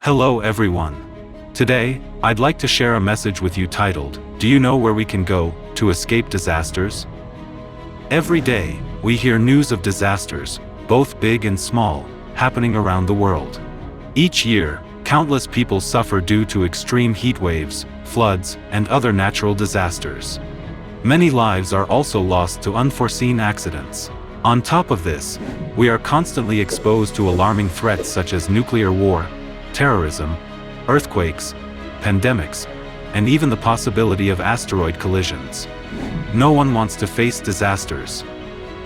Hello everyone. Today, I'd like to share a message with you titled, Do you know where we can go to escape disasters? Every day, we hear news of disasters, both big and small, happening around the world. Each year, countless people suffer due to extreme heat waves, floods, and other natural disasters. Many lives are also lost to unforeseen accidents. On top of this, we are constantly exposed to alarming threats such as nuclear war, terrorism, earthquakes, pandemics, and even the possibility of asteroid collisions. No one wants to face disasters.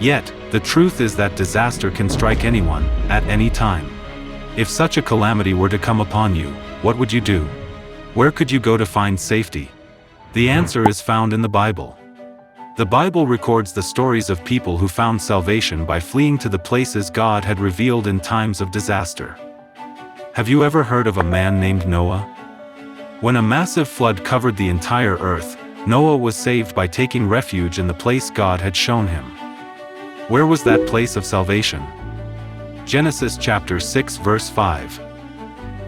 Yet, the truth is that disaster can strike anyone, at any time. If such a calamity were to come upon you, what would you do? Where could you go to find safety? The answer is found in the Bible. The Bible records the stories of people who found salvation by fleeing to the places God had revealed in times of disaster. Have you ever heard of a man named Noah? When a massive flood covered the entire earth, Noah was saved by taking refuge in the place God had shown him. Where was that place of salvation? Genesis chapter 6 verse 5.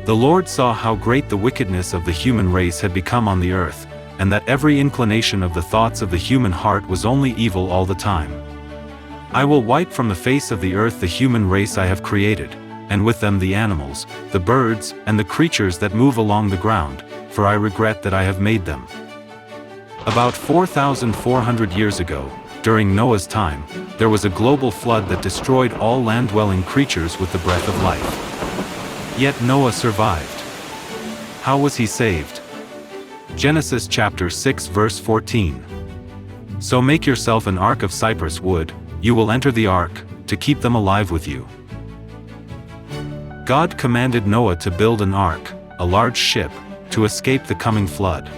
The Lord saw how great the wickedness of the human race had become on the earth, and that every inclination of the thoughts of the human heart was only evil all the time. I will wipe from the face of the earth the human race I have created, and with them the animals, the birds, and the creatures that move along the ground, for I regret that I have made them. About 4,400 years ago, during Noah's time, there was a global flood that destroyed all land-dwelling creatures with the breath of life. Yet Noah survived. How was he saved? Genesis chapter 6 verse 14. So make yourself an ark of cypress wood, you will enter the ark, to keep them alive with you. God commanded Noah to build an ark, a large ship, to escape the coming flood.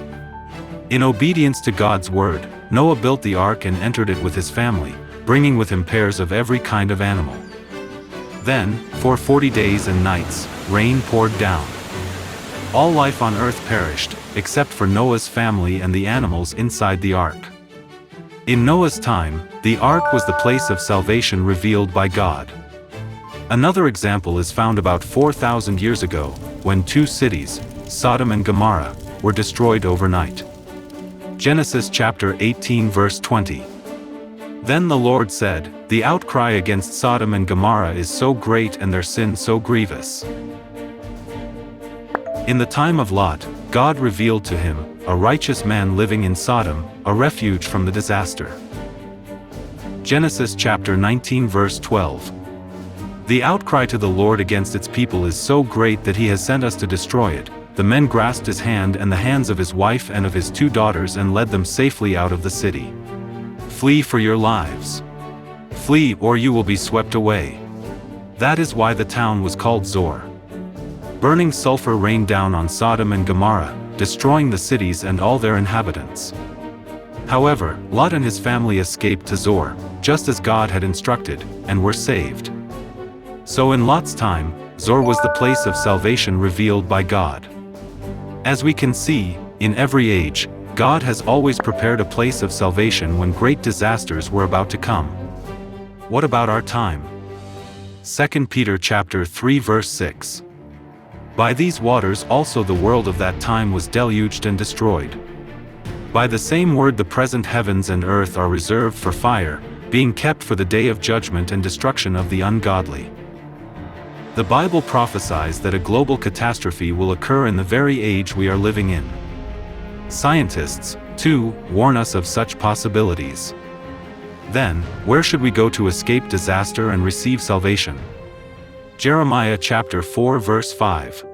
In obedience to God's word, Noah built the ark and entered it with his family, bringing with him pairs of every kind of animal. Then, for 40 days and nights, rain poured down. All life on earth perished, except for Noah's family and the animals inside the ark. In Noah's time, the ark was the place of salvation revealed by God. Another example is found about 4,000 years ago, when two cities, Sodom and Gomorrah, were destroyed overnight. Genesis chapter 18 verse 20. Then the Lord said, The outcry against Sodom and Gomorrah is so great and their sin so grievous. In the time of Lot, God revealed to him, a righteous man living in Sodom, a refuge from the disaster. Genesis chapter 19 verse 12. The outcry to the Lord against its people is so great that he has sent us to destroy it. The men grasped his hand and the hands of his wife and of his 2 daughters and led them safely out of the city. Flee for your lives. Flee or you will be swept away. That is why the town was called Zoar. Burning sulfur rained down on Sodom and Gomorrah, destroying the cities and all their inhabitants. However, Lot and his family escaped to Zoar, just as God had instructed, and were saved. So in Lot's time, Zoar was the place of salvation revealed by God. As we can see, in every age, God has always prepared a place of salvation when great disasters were about to come. What about our time? 2 Peter chapter 3 verse 6. By these waters also the world of that time was deluged and destroyed. By the same word the present heavens and earth are reserved for fire, being kept for the day of judgment and destruction of the ungodly. The Bible prophesies that a global catastrophe will occur in the very age we are living in. Scientists, too, warn us of such possibilities. Then, where should we go to escape disaster and receive salvation? Jeremiah chapter 4 verse 5.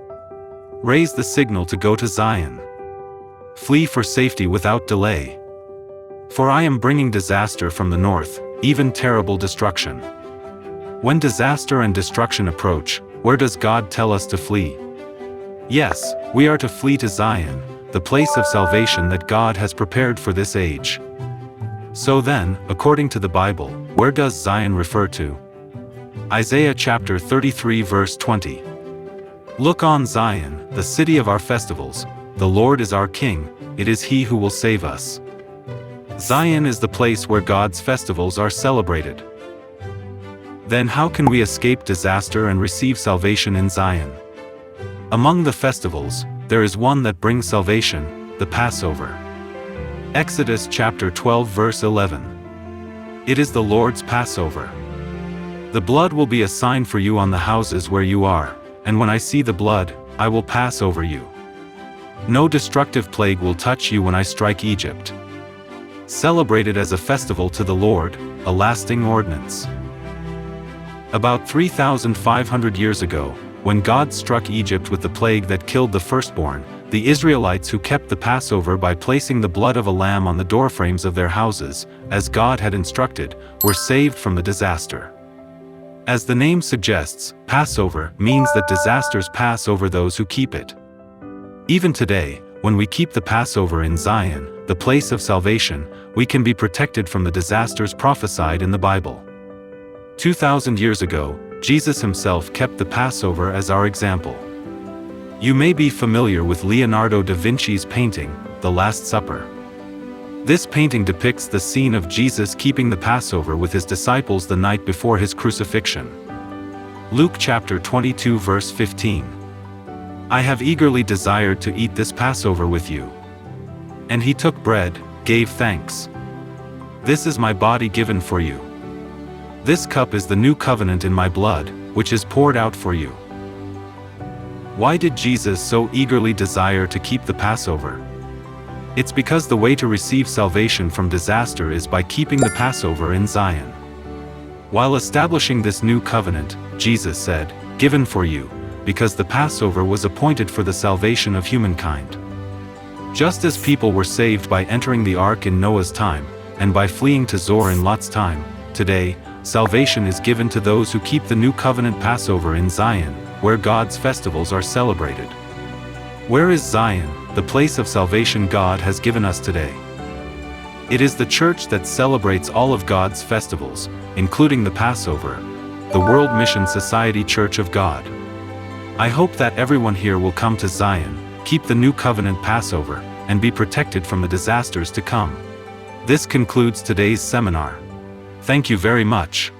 Raise the signal to go to Zion. Flee for safety without delay. For I am bringing disaster from the north, even terrible destruction. When disaster and destruction approach, where does God tell us to flee? Yes, we are to flee to Zion, the place of salvation that God has prepared for this age. So then, according to the Bible, where does Zion refer to? Isaiah chapter 33 verse 20. Look on Zion, the city of our festivals, the Lord is our King, it is He who will save us. Zion is the place where God's festivals are celebrated. Then how can we escape disaster and receive salvation in Zion? Among the festivals, there is one that brings salvation, the Passover. Exodus chapter 12 verse 11. It is the Lord's Passover. The blood will be a sign for you on the houses where you are, and when I see the blood, I will pass over you. No destructive plague will touch you when I strike Egypt. Celebrated as a festival to the Lord, a lasting ordinance. About 3,500 years ago, when God struck Egypt with the plague that killed the firstborn, the Israelites who kept the Passover by placing the blood of a lamb on the doorframes of their houses, as God had instructed, were saved from the disaster. As the name suggests, Passover means that disasters pass over those who keep it. Even today, when we keep the Passover in Zion, the place of salvation, we can be protected from the disasters prophesied in the Bible. 2,000 years ago, Jesus himself kept the Passover as our example. You may be familiar with Leonardo da Vinci's painting, The Last Supper. This painting depicts the scene of Jesus keeping the Passover with his disciples the night before his crucifixion. Luke chapter 22 verse 15. I have eagerly desired to eat this Passover with you. And he took bread, gave thanks. This is my body given for you. This cup is the new covenant in my blood, which is poured out for you. Why did Jesus so eagerly desire to keep the Passover? It's because the way to receive salvation from disaster is by keeping the Passover in Zion. While establishing this new covenant, Jesus said, "Given for you," because the Passover was appointed for the salvation of humankind. Just as people were saved by entering the ark in Noah's time, and by fleeing to Zoar in Lot's time, today, salvation is given to those who keep the new covenant Passover in Zion, where God's festivals are celebrated. Where is Zion, the place of salvation God has given us today? It is the church that celebrates all of God's festivals, including the Passover, the World Mission Society Church of God. I hope that everyone here will come to Zion, keep the new covenant Passover, and be protected from the disasters to come. This concludes today's seminar. Thank you very much.